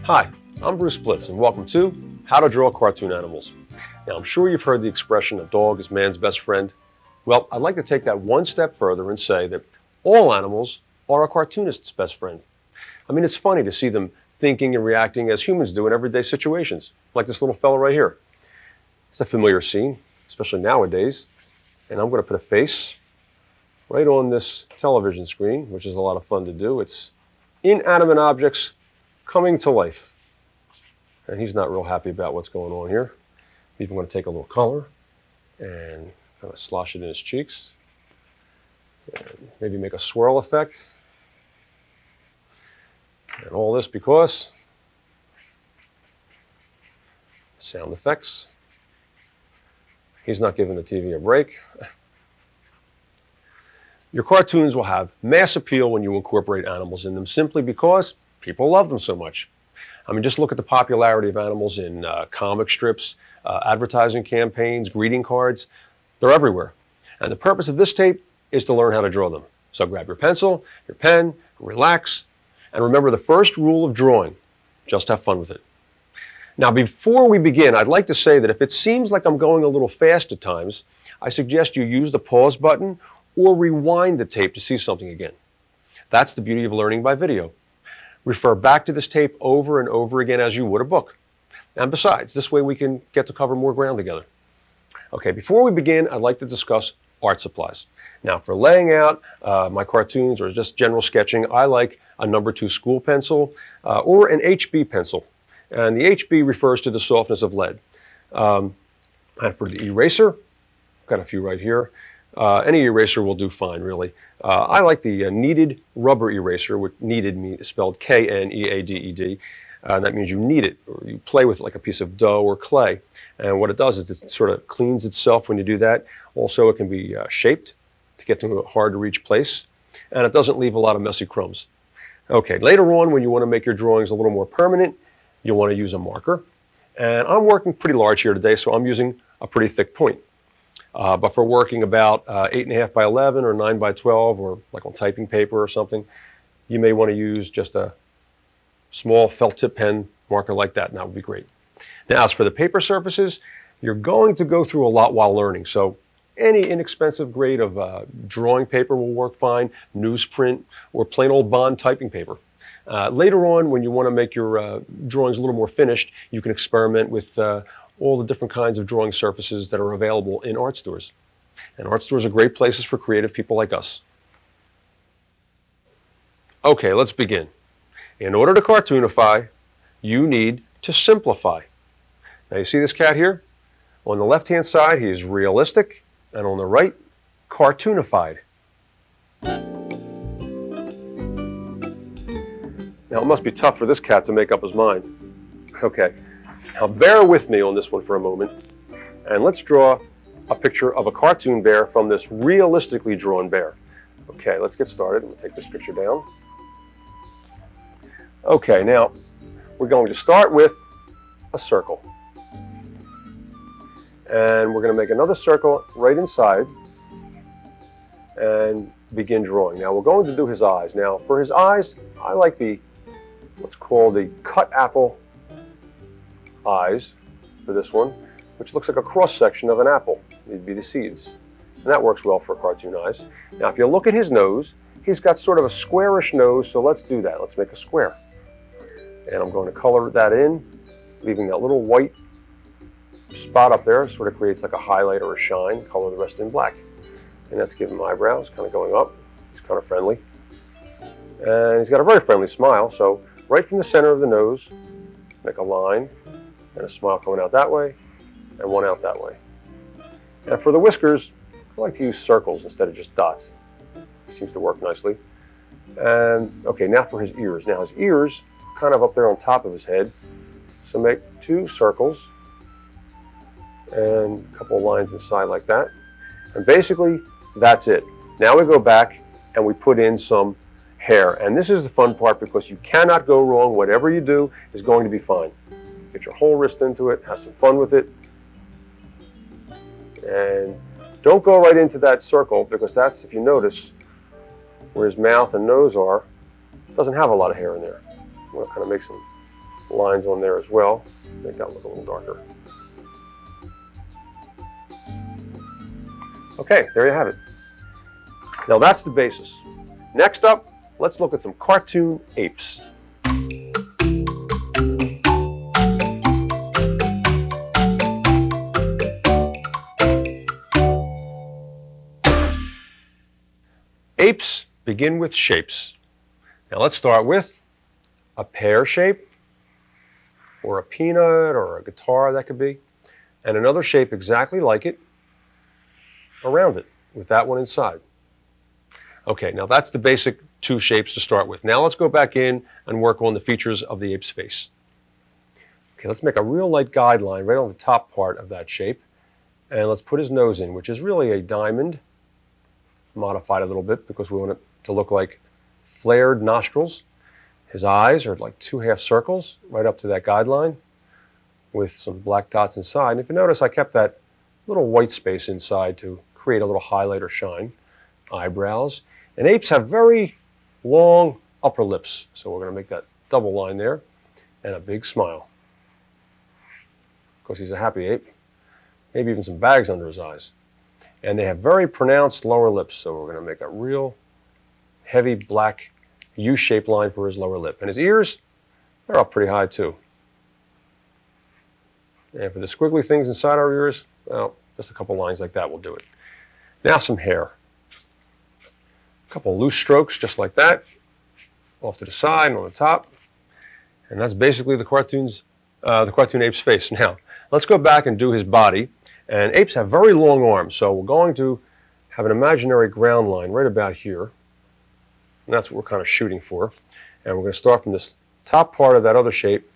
Hi, I'm Bruce Blitz and welcome to How to Draw Cartoon Animals. Now I'm sure you've heard the expression, a dog is man's best friend. Well, I'd like to take that one step further and say that all animals are a cartoonist's best friend. I mean, it's funny to see them thinking and reacting as humans do in everyday situations, like this little fella right here. It's a familiar scene, especially nowadays, and I'm going to put a face right on this television screen, which is a lot of fun to do. It's inanimate objects coming to life. And he's not real happy about what's going on here. Even going to take a little color and kind of slosh it in his cheeks. And maybe make a swirl effect. And all this because sound effects. He's not giving the TV a break. Your cartoons will have mass appeal when you incorporate animals in them simply because people love them so much. I mean, just look at the popularity of animals in comic strips, advertising campaigns, greeting cards. They're everywhere. And the purpose of this tape is to learn how to draw them. So grab your pencil, your pen, relax, and remember the first rule of drawing. Just have fun with it. Now, before we begin, I'd like to say that if it seems like I'm going a little fast at times, I suggest you use the pause button or rewind the tape to see something again. That's the beauty of learning by video. Refer back to this tape over and over again as you would a book. And besides, this way we can get to cover more ground together. Okay, before we begin, I'd like to discuss art supplies. Now, for laying out my cartoons or just general sketching, I like a number 2 school pencil or an HB pencil. And the HB refers to the softness of lead. And for the eraser, I've got a few right here. Any eraser will do fine, really. I like the kneaded rubber eraser, which kneaded spelled K-N-E-A-D-E-D. That means you knead it, or you play with it like a piece of dough or clay. And what it does is it sort of cleans itself when you do that. Also, it can be shaped to get to a hard-to-reach place. And it doesn't leave a lot of messy crumbs. Okay, later on, when you want to make your drawings a little more permanent, you'll want to use a marker. And I'm working pretty large here today, so I'm using a pretty thick point. But for working about 8.5 by 11 or 9 by 12 or like on typing paper or something, you may want to use just a small felt tip pen marker like that, and that would be great. Now, as for the paper surfaces, you're going to go through a lot while learning. So any inexpensive grade of drawing paper will work fine, newsprint, or plain old bond typing paper. Later on, when you want to make your drawings a little more finished, you can experiment with all the different kinds of drawing surfaces that are available in art stores. And art stores are great places for creative people like us. Okay, let's begin. In order to cartoonify, you need to simplify. Now you see this cat here? On the left-hand side, he is realistic, and on the right, cartoonified. Now it must be tough for this cat to make up his mind. Okay. Now bear with me on this one for a moment, and let's draw a picture of a cartoon bear from this realistically drawn bear. Okay, let's get started. We'll take this picture down. Okay, now we're going to start with a circle. And we're going to make another circle right inside and begin drawing. Now we're going to do his eyes. Now for his eyes, I like what's called the cut apple eyes for this one, which looks like a cross-section of an apple. These be the seeds. And that works well for cartoon eyes. Now if you look at his nose, he's got sort of a squarish nose, so let's do that. Let's make a square. And I'm going to color that in, leaving that little white spot up there, sort of creates like a highlight or a shine, color the rest in black. And that's giving him eyebrows, kind of going up. It's kind of friendly. And he's got a very friendly smile, so right from the center of the nose, make a line, and a smile coming out that way, and one out that way. And for the whiskers, I like to use circles instead of just dots. It seems to work nicely. And okay, now for his ears. Now his ears, kind of up there on top of his head. So make 2 circles, and a couple of lines inside like that. And basically, that's it. Now we go back and we put in some hair. And this is the fun part because you cannot go wrong. Whatever you do is going to be fine. Get your whole wrist into it, have some fun with it. And don't go right into that circle because that's, if you notice, where his mouth and nose are, doesn't have a lot of hair in there. I'm going to kind of make some lines on there as well. Make that look a little darker. Okay, there you have it. Now that's the basis. Next up, let's look at some cartoon apes. Apes begin with shapes. Now let's start with a pear shape, or a peanut, or a guitar, that could be, and another shape exactly like it around it, with that one inside. Okay, now that's the basic two shapes to start with. Now let's go back in and work on the features of the ape's face. Okay, let's make a real light guideline right on the top part of that shape, and let's put his nose in, which is really a diamond, modified a little bit because we want it to look like flared nostrils. His eyes are like two half circles right up to that guideline with some black dots inside. And if you notice, I kept that little white space inside to create a little highlight or shine. Eyebrows. And apes have very long upper lips, so we're going to make that double line there, and a big smile. Of course, he's a happy ape. Maybe even some bags under his eyes. And they have very pronounced lower lips, so we're going to make a real heavy black U-shaped line for his lower lip. And his ears, they're up pretty high too. And for the squiggly things inside our ears, well, just a couple lines like that will do it. Now some hair. A couple loose strokes just like that, off to the side and on the top. And that's basically the cartoon ape's face. Now, let's go back and do his body. And apes have very long arms, so we're going to have an imaginary ground line right about here. And that's what we're kind of shooting for. And we're going to start from this top part of that other shape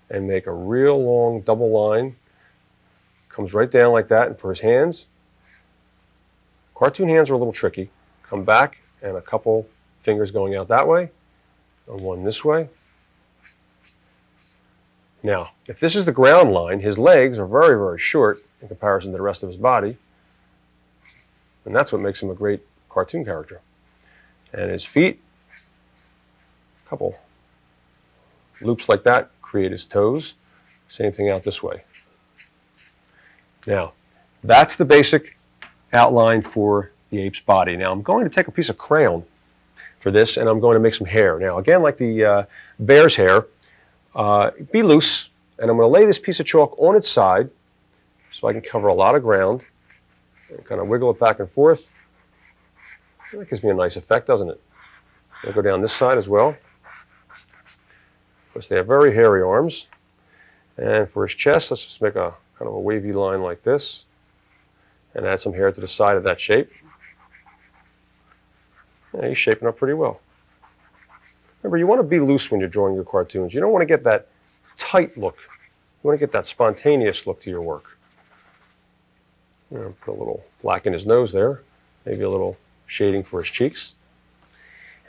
and make a real long double line. Comes right down like that. And for his hands, cartoon hands are a little tricky. Come back and a couple fingers going out that way and one this way. Now, if this is the ground line, his legs are very, very short in comparison to the rest of his body. And that's what makes him a great cartoon character. And his feet, a couple loops like that, create his toes. Same thing out this way. Now, that's the basic outline for the ape's body. Now, I'm going to take a piece of crayon for this, and I'm going to make some hair. Now, again, like the bear's hair, be loose, and I'm going to lay this piece of chalk on its side so I can cover a lot of ground and kind of wiggle it back and forth. That gives me a nice effect, doesn't it? I'll go down this side as well. Of course, they have very hairy arms. And for his chest, let's just make a kind of a wavy line like this and add some hair to the side of that shape. Yeah, he's shaping up pretty well. Remember, you want to be loose when you're drawing your cartoons. You don't want to get that tight look. You want to get that spontaneous look to your work. Put a little black in his nose there, maybe a little shading for his cheeks.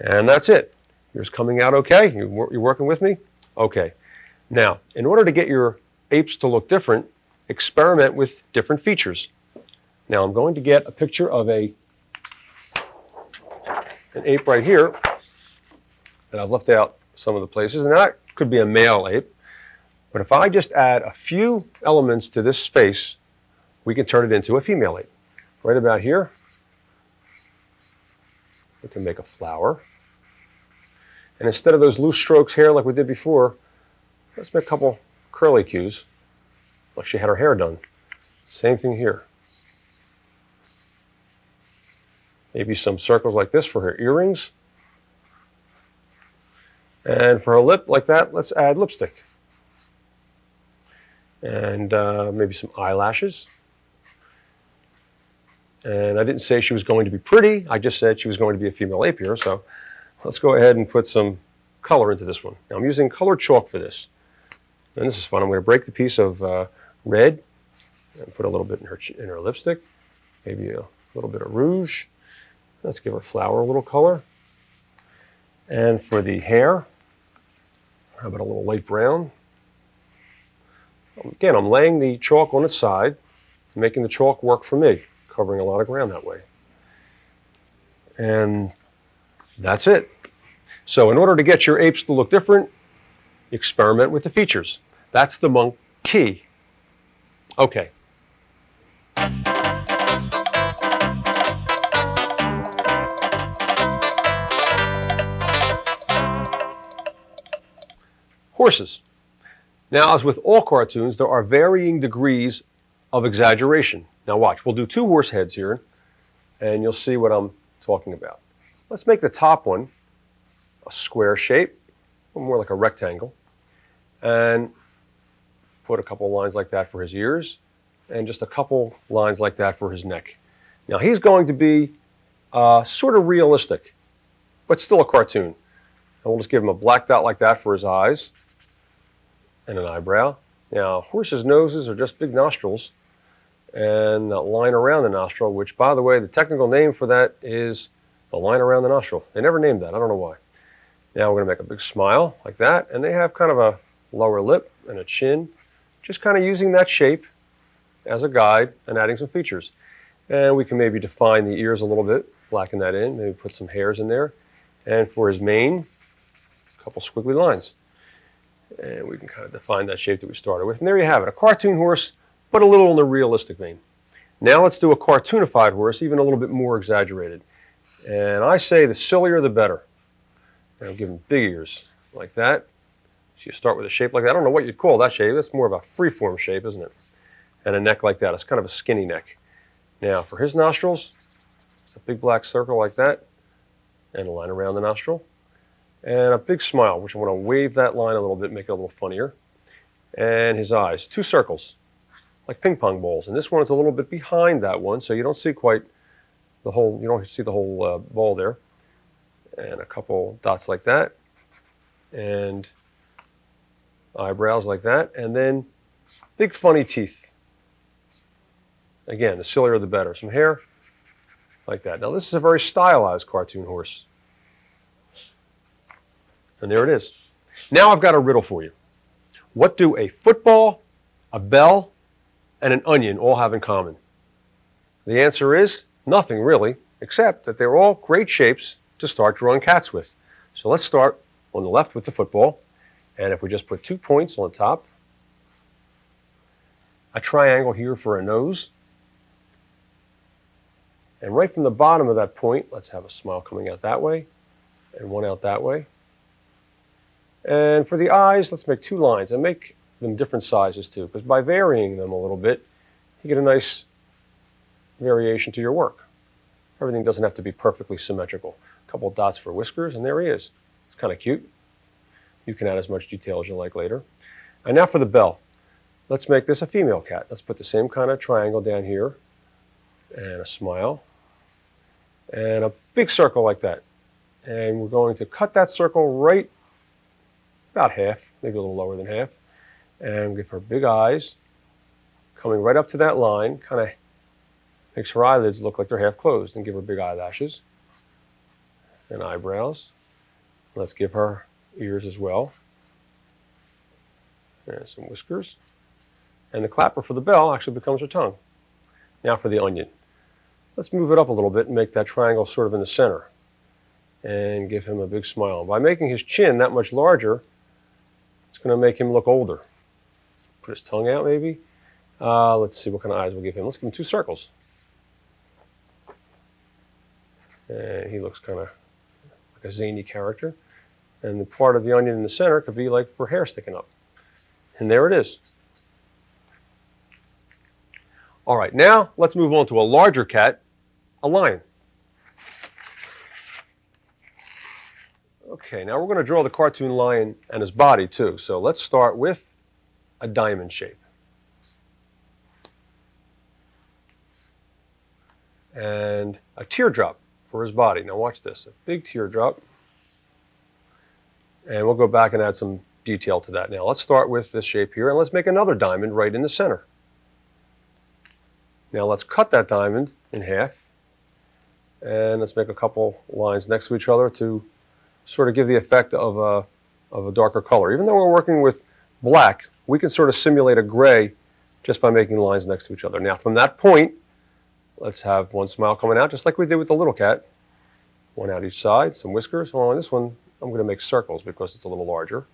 And that's it. Yours coming out okay? You're working with me? Okay. Now, in order to get your apes to look different, experiment with different features. Now, I'm going to get a picture of an ape right here. And I've left out some of the places, and that could be a male ape. But if I just add a few elements to this face, we can turn it into a female ape. Right about here, we can make a flower. And instead of those loose strokes here like we did before, let's make a couple curly cues, like she had her hair done. Same thing here. Maybe some circles like this for her earrings. And for her lip, like that, let's add lipstick. And maybe some eyelashes. And I didn't say she was going to be pretty, I just said she was going to be a female ape here, so let's go ahead and put some color into this one. Now I'm using colored chalk for this. And this is fun. I'm going to break the piece of red and put a little bit in her lipstick. Maybe a little bit of rouge. Let's give her flower a little color. And for the hair, how about a little light brown? Again, I'm laying the chalk on its side, making the chalk work for me, covering a lot of ground that way. And that's it. So in order to get your apes to look different, experiment with the features. That's the monkey. Okay. Horses. Now, as with all cartoons, there are varying degrees of exaggeration. Now watch, we'll do two horse heads here, and you'll see what I'm talking about. Let's make the top one a square shape, more like a rectangle, and put a couple lines like that for his ears, and just a couple lines like that for his neck. Now he's going to be sort of realistic, but still a cartoon. And we'll just give him a black dot like that for his eyes and an eyebrow. Now horses' noses are just big nostrils, and that line around the nostril, which, by the way, the technical name for that is the line around the nostril. They never named that. I don't know why. Now we're going to make a big smile like that, and they have kind of a lower lip and a chin, just kind of using that shape as a guide and adding some features. And we can maybe define the ears a little bit, blacken that in, maybe put some hairs in there. And for his mane, a couple squiggly lines. And we can kind of define that shape that we started with. And there you have it, a cartoon horse, but a little in the realistic vein. Now let's do a cartoonified horse, even a little bit more exaggerated. And I say the sillier the better. And I'll give him big ears like that. So you start with a shape like that. I don't know what you'd call that shape. That's more of a freeform shape, isn't it? And a neck like that. It's kind of a skinny neck. Now for his nostrils, it's a big black circle like that, and a line around the nostril, and a big smile, which I'm going to wave that line a little bit, make it a little funnier. And his eyes, two circles, like ping pong balls. And this one is a little bit behind that one, so you don't see quite the whole, you don't see the whole ball there. And a couple dots like that, and eyebrows like that, and then big funny teeth. Again, the sillier the better. Some hair like that. Now this is a very stylized cartoon horse. And there it is. Now I've got a riddle for you. What do a football, a bell, and an onion all have in common? The answer is nothing really, except that they're all great shapes to start drawing cats with. So let's start on the left with the football. And if we just put 2 points on top, a triangle here for a nose, and right from the bottom of that point, let's have a smile coming out that way, and one out that way. And for the eyes, let's make 2 lines, and make them different sizes too, because by varying them a little bit, you get a nice variation to your work. Everything doesn't have to be perfectly symmetrical. A couple dots for whiskers, and there he is. It's kind of cute. You can add as much detail as you like later. And now for the bell. Let's make this a female cat. Let's put the same kind of triangle down here, and a smile, and a big circle like that. And we're going to cut that circle right about half, maybe a little lower than half, and give her big eyes coming right up to that line, kind of makes her eyelids look like they're half closed, and give her big eyelashes and eyebrows. Let's give her ears as well, and some whiskers. And the clapper for the bell actually becomes her tongue. Now for the onion. Let's move it up a little bit and make that triangle sort of in the center, and give him a big smile. By making his chin that much larger, it's going to make him look older. Put his tongue out maybe. Let's see what kind of eyes we'll give him. Let's give him 2 circles. And he looks kind of like a zany character. And the part of the onion in the center could be like her hair sticking up. And there it is. All right, now let's move on to a larger cat, a lion. Okay, now we're going to draw the cartoon lion and his body too. So let's start with a diamond shape. And a teardrop for his body. Now watch this, a big teardrop. And we'll go back and add some detail to that. Now let's start with this shape here, and let's make another diamond right in the center. Now let's cut that diamond in half, and let's make a couple lines next to each other to sort of give the effect of a darker color. Even though we're working with black, we can sort of simulate a gray just by making lines next to each other. Now from that point, let's have one smile coming out, just like we did with the little cat. One out each side, some whiskers. Well, on this one, I'm going to make circles because it's a little larger.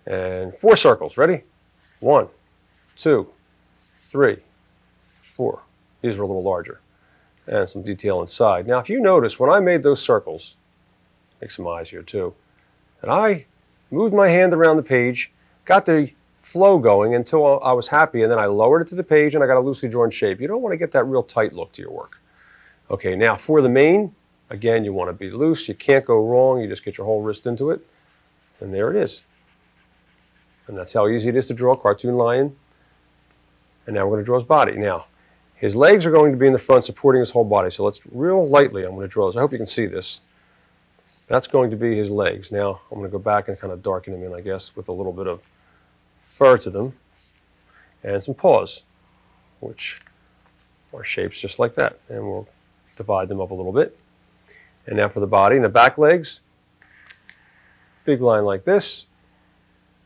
And 4 circles. Ready? 1, 2, 3, 4. These are a little larger. And some detail inside. Now, if you notice, when I made those circles, make some eyes here too, and I moved my hand around the page, got the flow going until I was happy, and then I lowered it to the page and I got a loosely drawn shape. You don't want to get that real tight look to your work. Okay, now for the mane, again, you want to be loose. You can't go wrong. You just get your whole wrist into it, and there it is. And that's how easy it is to draw a cartoon lion. And now we're going to draw his body. Now, his legs are going to be in the front supporting his whole body. So let's real lightly, I'm going to draw this. I hope you can see this. That's going to be his legs. Now, I'm going to go back and kind of darken them in, I guess, with a little bit of fur to them. And some paws, which are shapes just like that. And we'll divide them up a little bit. And now for the body and the back legs, big line like this,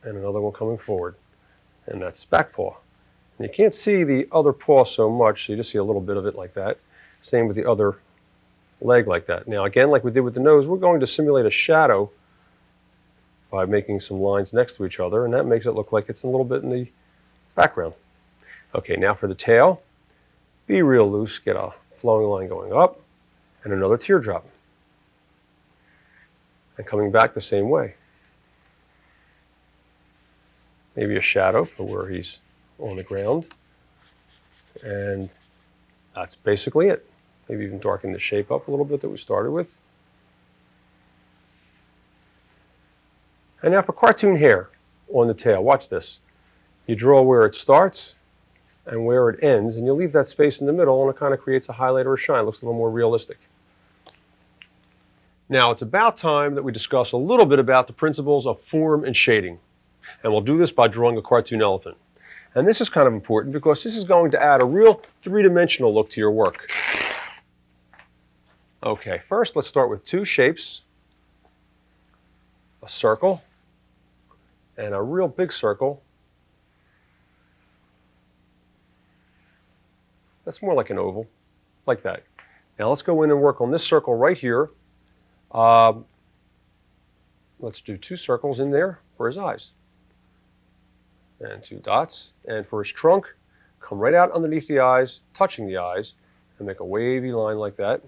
and another one coming forward. And that's back paw. And you can't see the other paw so much, so you just see a little bit of it like that. Same with the other leg like that. Now again, like we did with the nose, we're going to simulate a shadow by making some lines next to each other, and that makes it look like it's a little bit in the background. Okay, now for the tail, be real loose, get a flowing line going up, and another teardrop. And coming back the same way. Maybe a shadow for where he's on the ground. And that's basically it. Maybe even darken the shape up a little bit that we started with. And now for cartoon hair on the tail, watch this. You draw where it starts and where it ends, and you leave that space in the middle, and it kind of creates a highlight or a shine. It looks a little more realistic. Now it's about time that we discuss a little bit about the principles of form and shading. And we'll do this by drawing a cartoon elephant. And this is kind of important because this is going to add a real three-dimensional look to your work. Okay, first let's start with 2 shapes. A circle and a real big circle. That's more like an oval, like that. Now let's go in and work on this circle right here. Let's do 2 circles in there for his eyes. And 2 dots. And for his trunk, come right out underneath the eyes, touching the eyes, and make a wavy line like that.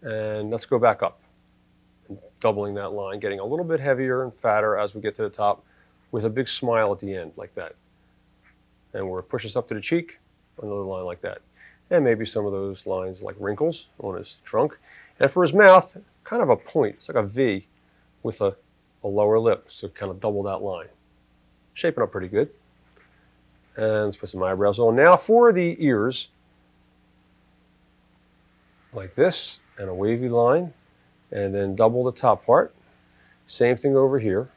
And let's go back up. And doubling that line, getting a little bit heavier and fatter as we get to the top, with a big smile at the end, like that. And where it pushes up to the cheek, another line like that. And maybe some of those lines like wrinkles on his trunk. And for his mouth, kind of a point. It's like a V with a lower lip, so kind of double that line. Shaping up pretty good. And let's put some eyebrows on. Now for the ears, like this, and a wavy line, and then double the top part. Same thing over here.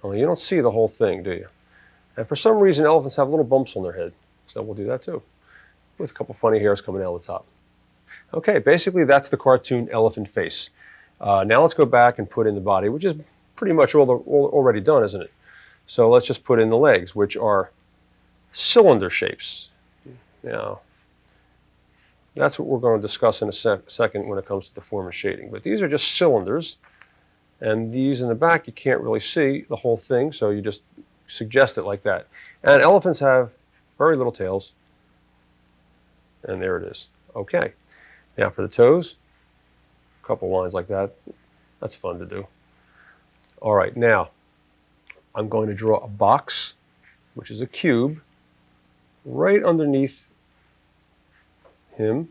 Only you don't see the whole thing, do you? And for some reason, elephants have little bumps on their head, so we'll do that too, with a couple funny hairs coming out of the top. Okay, basically that's the cartoon elephant face. Now let's go back and put in the body, which is pretty much already done, isn't it? So let's just put in the legs, which are cylinder shapes. Now, that's what we're going to discuss in a second when it comes to the form and shading. But these are just cylinders, and these in the back you can't really see the whole thing, so you just suggest it like that. And elephants have very little tails, and there it is. Okay, now for the toes, a couple lines like that. That's fun to do. All right, now I'm going to draw a box, which is a cube, right underneath him.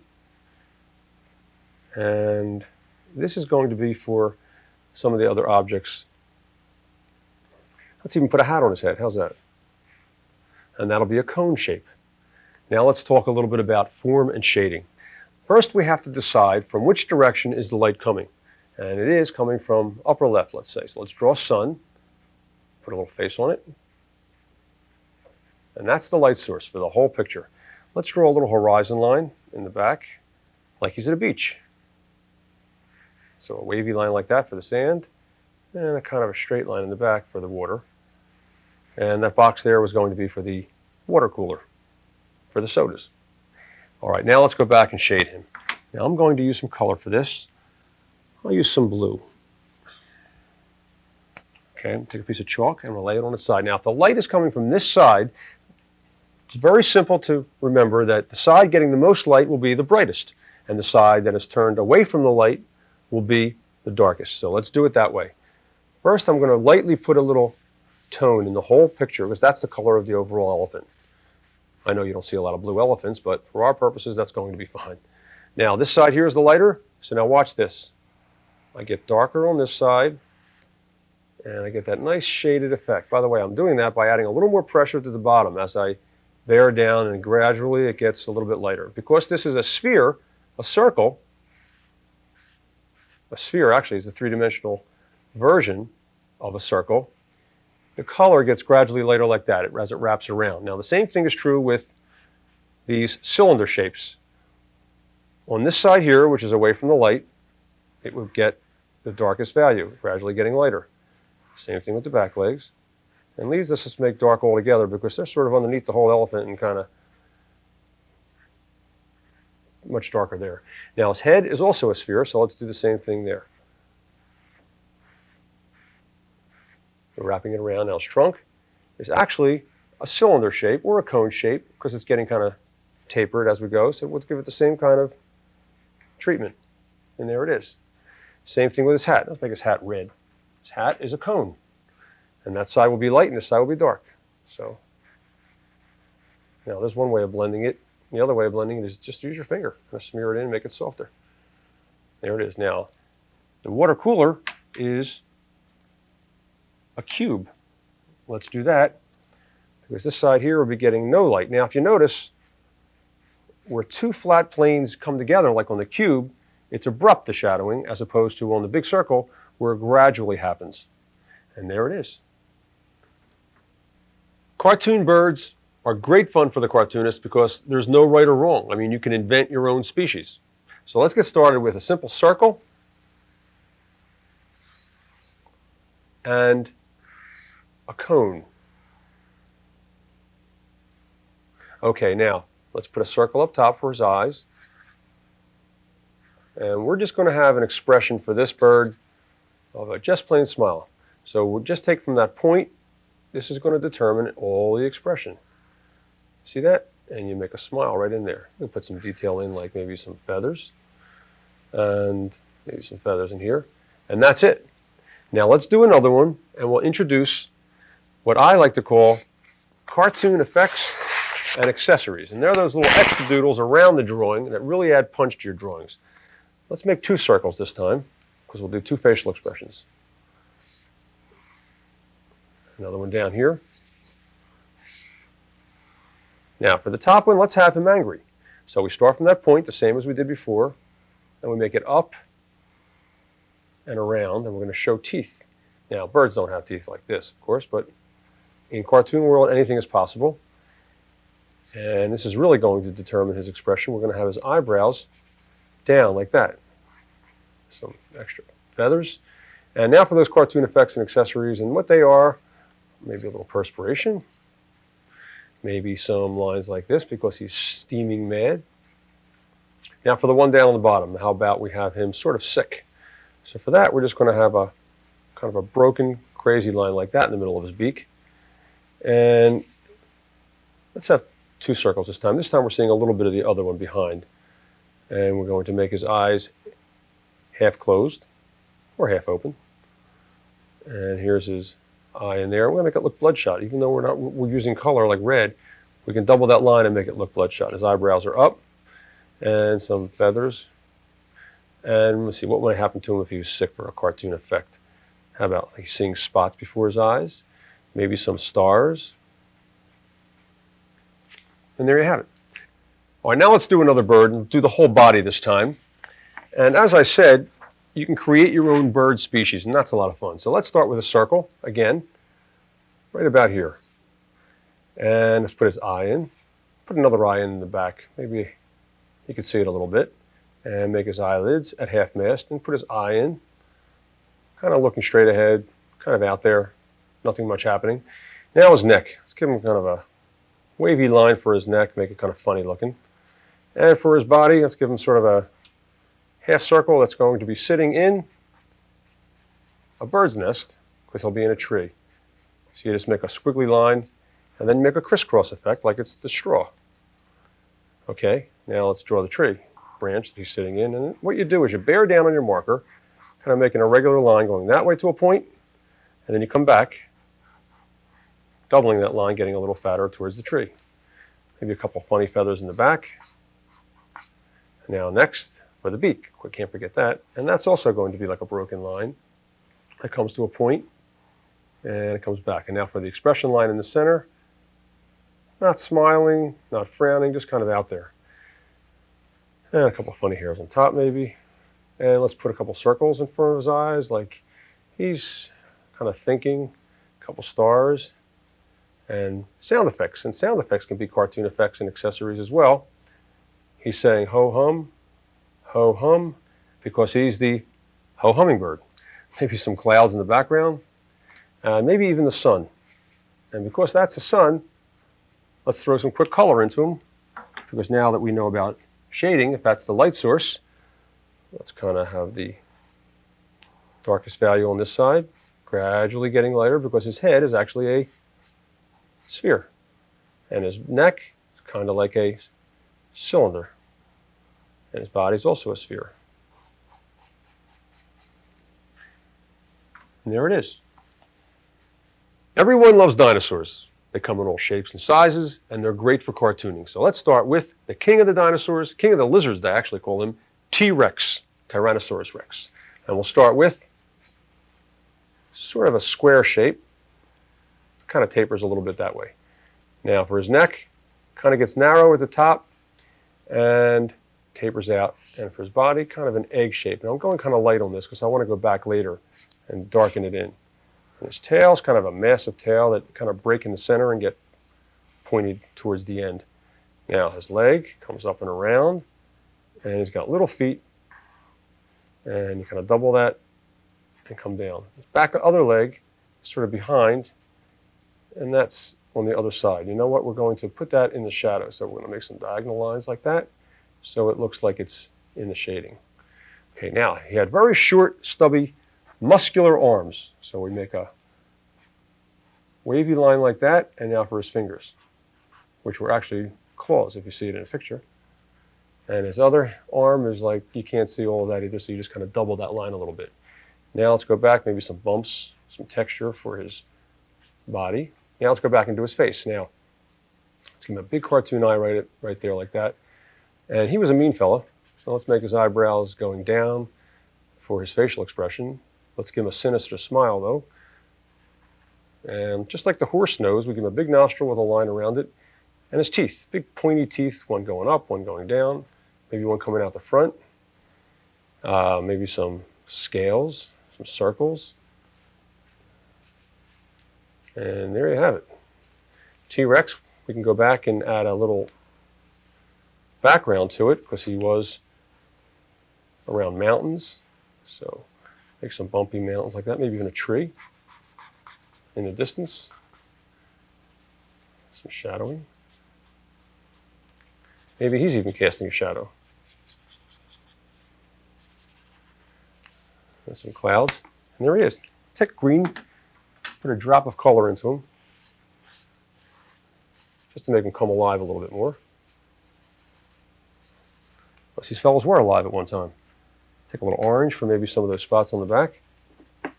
And this is going to be for some of the other objects. Let's even put a hat on his head. How's that? And that'll be a cone shape. Now let's talk a little bit about form and shading. First, we have to decide from which direction is the light coming. And it is coming from upper left, let's say. So let's draw sun. Put a little face on it. And that's the light source for the whole picture. Let's draw a little horizon line in the back, like he's at a beach. So a wavy line like that for the sand, and a kind of a straight line in the back for the water. And that box there was going to be for the water cooler, for the sodas. All right, now let's go back and shade him. Now I'm going to use some color for this. I'll use some blue. Okay, take a piece of chalk and we'll lay it on its side. Now, if the light is coming from this side, it's very simple to remember that the side getting the most light will be the brightest, and the side that is turned away from the light will be the darkest. So let's do it that way. First, I'm going to lightly put a little tone in the whole picture because that's the color of the overall elephant. I know you don't see a lot of blue elephants, but for our purposes, that's going to be fine. Now, this side here is the lighter, so now watch this. I get darker on this side, and I get that nice shaded effect. By the way, I'm doing that by adding a little more pressure to the bottom as I bear down, and gradually it gets a little bit lighter. Because this is a sphere, a circle, a sphere actually is a three-dimensional version of a circle, the color gets gradually lighter like that as it wraps around. Now, the same thing is true with these cylinder shapes. On this side here, which is away from the light, it would get the darkest value, gradually getting lighter. Same thing with the back legs. And these, let's just make dark altogether because they're sort of underneath the whole elephant and kind of much darker there. Now, his head is also a sphere, so let's do the same thing there. We're wrapping it around. Now, his trunk is actually a cylinder shape or a cone shape because it's getting kind of tapered as we go, so we'll give it the same kind of treatment. And there it is. Same thing with his hat. Let's make his hat red. His hat is a cone. And that side will be light and this side will be dark. So now there's one way of blending it. The other way of blending it is just use your finger and smear it in and make it softer. There it is. Now, the water cooler is a cube. Let's do that because this side here will be getting no light. Now, if you notice, where two flat planes come together, like on the cube, it's abrupt, the shadowing, as opposed to on the big circle, where it gradually happens. And there it is. Cartoon birds are great fun for the cartoonist because there's no right or wrong. I mean, you can invent your own species. So let's get started with a simple circle and a cone. Okay, now let's put a circle up top for his eyes. And we're just going to have an expression for this bird of a just plain smile. So we'll just take from that point. This is going to determine all the expression. See that? And you make a smile right in there. You'll put some detail in, like maybe some feathers. And maybe some feathers in here. And that's it. Now let's do another one, and we'll introduce what I like to call cartoon effects and accessories. And they're those little extra doodles around the drawing that really add punch to your drawings. Let's make two circles this time, because we'll do two facial expressions. Another one down here. Now for the top one, let's have him angry. So we start from that point, the same as we did before, and we make it up and around, and we're going to show teeth. Now, birds don't have teeth like this, of course, but in cartoon world, anything is possible. And this is really going to determine his expression. We're going to have his eyebrows down like that. Some extra feathers. And now for those cartoon effects and accessories, and what they are, maybe a little perspiration, maybe some lines like this because he's steaming mad. Now for the one down on the bottom, how about we have him sort of sick? So for that, we're just going to have a kind of a broken, crazy line like that in the middle of his beak. And let's have two circles this time. This time we're seeing a little bit of the other one behind. And we're going to make his eyes half closed or half open. And here's his eye in there. We're going to make it look bloodshot. Even though we're using color like red, we can double that line and make it look bloodshot. His eyebrows are up and some feathers. And let's see, what might happen to him if he was sick for a cartoon effect? How about like seeing spots before his eyes? Maybe some stars. And there you have it. All right, now let's do another bird and do the whole body this time. And as I said, you can create your own bird species, and that's a lot of fun. So let's start with a circle, again, right about here. And let's put his eye in. Put another eye in the back. Maybe you can see it a little bit. And make his eyelids at half mast and put his eye in. Kind of looking straight ahead, kind of out there, nothing much happening. Now his neck. Let's give him kind of a wavy line for his neck, make it kind of funny looking. And for his body, let's give him sort of a half circle that's going to be sitting in a bird's nest. because he'll be in a tree. So you just make a squiggly line and then make a crisscross effect like it's the straw. Okay, now let's draw the tree branch that he's sitting in. And what you do is you bear down on your marker, kind of making a regular line going that way to a point, and then you come back, doubling that line, getting a little fatter towards the tree. Maybe a couple funny feathers in the back. Now next, for the beak, we can't forget that. And that's also going to be like a broken line. It comes to a point, and it comes back. And now for the expression line in the center, not smiling, not frowning, just kind of out there. And a couple funny hairs on top maybe. And let's put a couple circles in front of his eyes, like he's kind of thinking, a couple stars, and sound effects. And sound effects can be cartoon effects and accessories as well. He's saying ho hum, because he's the ho hummingbird. Maybe some clouds in the background, maybe even the sun. And because that's the sun, let's throw some quick color into him, because now that we know about shading, if that's the light source, let's kind of have the darkest value on this side, gradually getting lighter because his head is actually a sphere. And his neck is kind of like a cylinder. And his body is also a sphere. And there it is. Everyone loves dinosaurs. They come in all shapes and sizes, and they're great for cartooning. So let's start with the king of the dinosaurs, king of the lizards, they actually call him, T-Rex, Tyrannosaurus Rex. And we'll start with sort of a square shape. Kind of tapers a little bit that way. Now for his neck, kind of gets narrow at the top and tapers out. And for his body, kind of an egg shape. Now I'm going kind of light on this because I want to go back later and darken it in. And his tail is kind of a massive tail that kind of break in the center and get pointed towards the end. Now his leg comes up and around, and he's got little feet, and you kind of double that and come down. His back other leg is sort of behind, and that's on the other side. You know what? We're going to put that in the shadow. So we're going to make some diagonal lines like that so it looks like it's in the shading. Okay, now he had very short, stubby, muscular arms. So we make a wavy line like that, and now for his fingers, which were actually claws if you see it in a picture. And his other arm is like, you can't see all of that either, so you just kind of double that line a little bit. Now let's go back, maybe some bumps, some texture for his body. Now let's go back into his face. Now, let's give him a big cartoon eye right there like that. And he was a mean fella, so let's make his eyebrows going down for his facial expression. Let's give him a sinister smile though. And just like the horse nose, we give him a big nostril with a line around it. And his teeth, big pointy teeth, one going up, one going down, maybe one coming out the front. Maybe some scales, some circles. And there you have it. T-Rex, we can go back and add a little background to it because he was around mountains. So make some bumpy mountains like that, maybe even a tree in the distance. Some shadowing. Maybe he's even casting a shadow. And some clouds. And there he is. Take green, put a drop of color into him, just to make him come alive a little bit more. Plus, these fellows were alive at one time. Take a little orange for maybe some of those spots on the back. And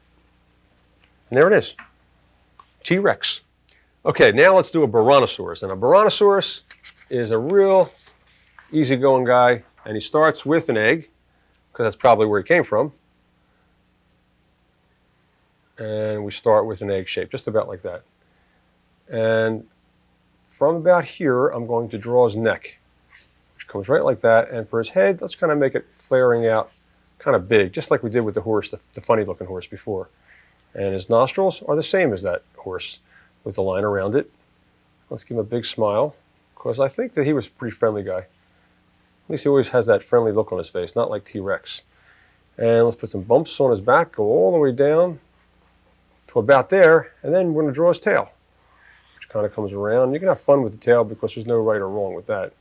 there it is. T-Rex. Okay, now let's do a Baronosaurus. And a Baronosaurus is a real easygoing guy, and he starts with an egg, because that's probably where he came from. And we start with an egg shape, just about like that. And from about here, I'm going to draw his neck, which comes right like that. And for his head, let's kind of make it flaring out kind of big, just like we did with the horse, the funny looking horse before. And his nostrils are the same as that horse with the line around it. Let's give him a big smile, because I think that he was a pretty friendly guy. At least he always has that friendly look on his face, not like T-Rex. And let's put some bumps on his back, go all the way down to about there, and then we're going to draw his tail, which kind of comes around. You can have fun with the tail because there's no right or wrong with that.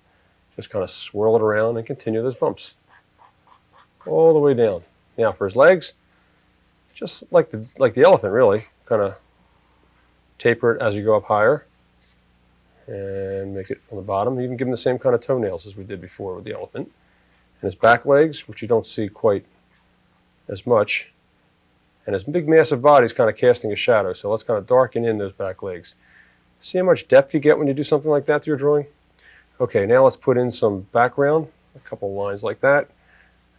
Just kind of swirl it around and continue those bumps all the way down. Now for his legs, just like the elephant, really. Kind of taper it as you go up higher, and make it on the bottom. You can give him the same kind of toenails as we did before with the elephant. And his back legs, which you don't see quite as much, and his big massive body is kind of casting a shadow, so let's kind of darken in those back legs. See how much depth you get when you do something like that to your drawing? Okay, now let's put in some background, a couple lines like that,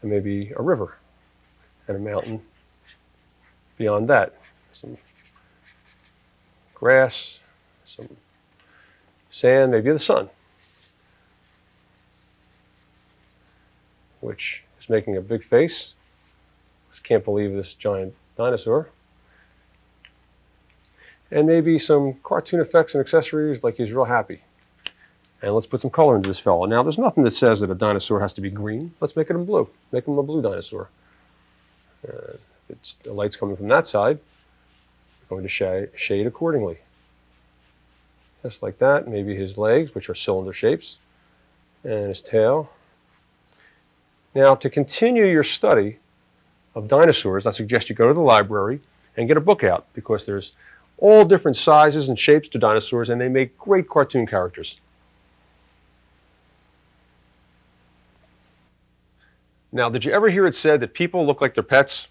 and maybe a river and a mountain beyond that. Some grass, some sand, maybe the sun, which is making a big face. Just can't believe this giant dinosaur. And maybe some cartoon effects and accessories, like he's real happy. And let's put some color into this fella. Now, there's nothing that says that a dinosaur has to be green. Let's make it in blue. Make him a blue dinosaur. The light's coming from that side. We're going to shade accordingly. Just like that. Maybe his legs, which are cylinder shapes, and his tail. Now, to continue your study of dinosaurs, I suggest you go to the library and get a book out, because there's all different sizes and shapes to dinosaurs, and they make great cartoon characters. Now, did you ever hear it said that people look like their pets?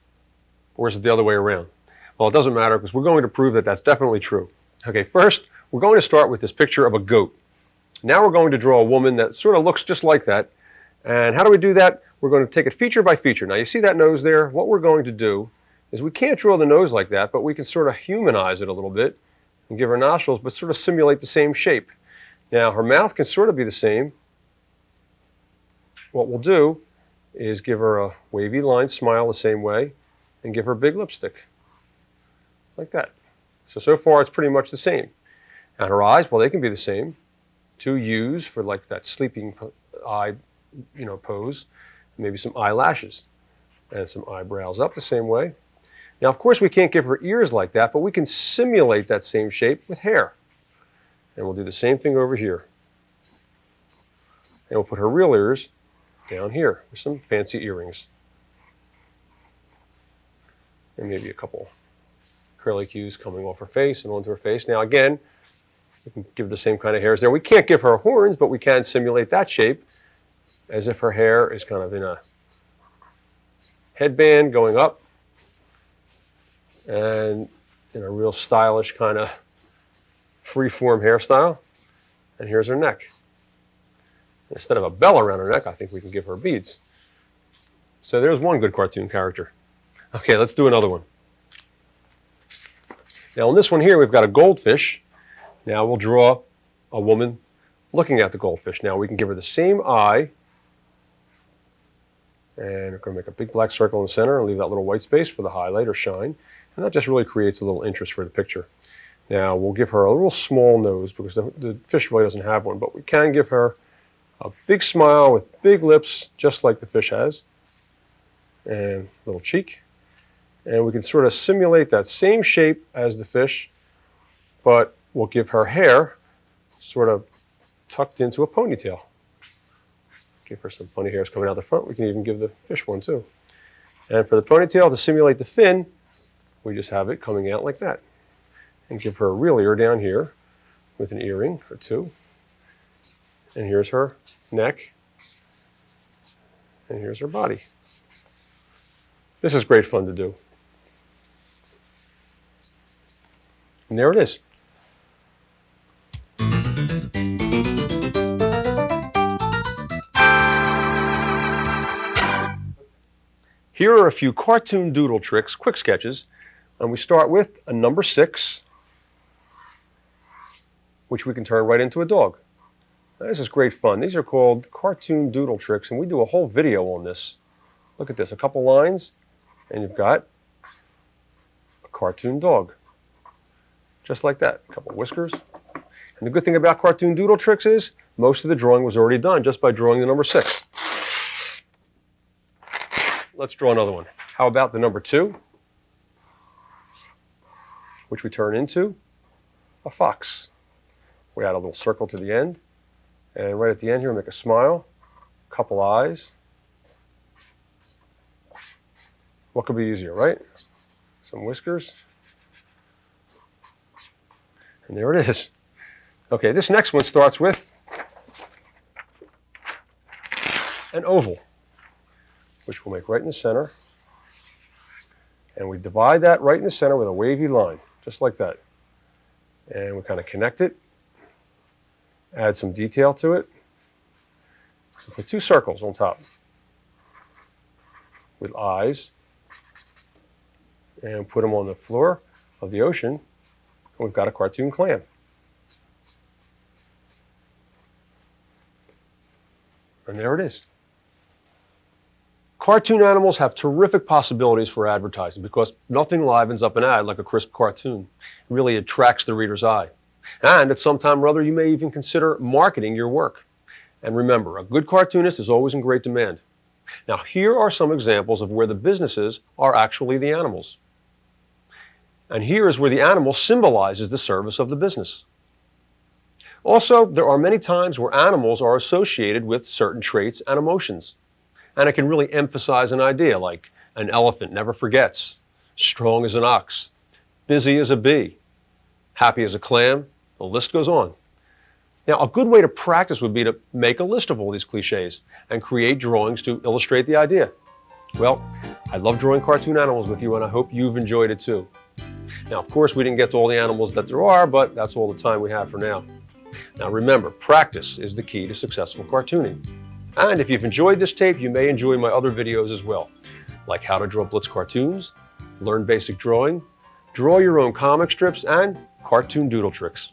Or is it the other way around? Well, it doesn't matter, because we're going to prove that that's definitely true. Okay, first, we're going to start with this picture of a goat. Now we're going to draw a woman that sort of looks just like that. And how do we do that? We're going to take it feature by feature. Now, you see that nose there? What we're going to do is we can't draw the nose like that, but we can sort of humanize it a little bit and give her nostrils, but sort of simulate the same shape. Now, her mouth can sort of be the same. What we'll do is give her a wavy line smile the same way and give her big lipstick, like that. So far it's pretty much the same. And her eyes, well, they can be the same. 2 U's for like that sleeping eye, pose. Maybe some eyelashes and some eyebrows up the same way. Now, of course, we can't give her ears like that, but we can simulate that same shape with hair. And we'll do the same thing over here. And we'll put her real ears down here with some fancy earrings. And maybe a couple curly cues coming off her face and onto her face. Now, again, we can give the same kind of hairs there. We can't give her horns, but we can simulate that shape as if her hair is kind of in a headband going up and in a real stylish kind of free-form hairstyle. And here's her neck. Instead of a bell around her neck, I think we can give her beads. So there's one good cartoon character. Okay, let's do another one. Now, on this one here, we've got a goldfish. Now we'll draw a woman looking at the goldfish. Now we can give her the same eye. And we're going to make a big black circle in the center and leave that little white space for the highlight or shine. And that just really creates a little interest for the picture. Now we'll give her a little small nose, because the fish really doesn't have one, but we can give her a big smile with big lips, just like the fish has, and a little cheek. And we can sort of simulate that same shape as the fish, but we'll give her hair sort of tucked into a ponytail. Give her some funny hairs coming out the front. We can even give the fish one too. And for the ponytail, to simulate the fin, we just have it coming out like that. And give her a real ear down here with an earring or 2. And here's her neck. And here's her body. This is great fun to do. And there it is. Here are a few cartoon doodle tricks, quick sketches, and we start with a number 6, which we can turn right into a dog. Now, this is great fun. These are called cartoon doodle tricks, and we do a whole video on this. Look at this, a couple lines, and you've got a cartoon dog. Just like that, a couple whiskers. And the good thing about cartoon doodle tricks is most of the drawing was already done just by drawing the number 6. Let's draw another one. How about the number 2, which we turn into a fox. We add a little circle to the end, and right at the end here, make a smile, a couple eyes. What could be easier, right? some whiskers. And there it is. Okay, this next one starts with an oval, which we'll make right in the center. And we divide that right in the center with a wavy line, just like that. And we kind of connect it, add some detail to it. So put two circles on top with eyes, and put them on the floor of the ocean, and we've got a cartoon clam. And there it is. Cartoon animals have terrific possibilities for advertising because nothing livens up an ad like a crisp cartoon. It really attracts the reader's eye. And at some time or other, you may even consider marketing your work. And remember, a good cartoonist is always in great demand. Now, here are some examples of where the businesses are actually the animals. And here is where the animal symbolizes the service of the business. Also, there are many times where animals are associated with certain traits and emotions. And it can really emphasize an idea like an elephant never forgets, strong as an ox, busy as a bee, happy as a clam, the list goes on. Now, a good way to practice would be to make a list of all these cliches and create drawings to illustrate the idea. Well, I love drawing cartoon animals with you, and I hope you've enjoyed it too. Now, of course, we didn't get to all the animals that there are, but that's all the time we have for now. Now, remember, practice is the key to successful cartooning. And if you've enjoyed this tape, you may enjoy my other videos as well, like how to draw Blitz cartoons, learn basic drawing, draw your own comic strips, and cartoon doodle tricks.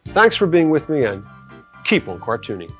Thanks for being with me, and keep on cartooning.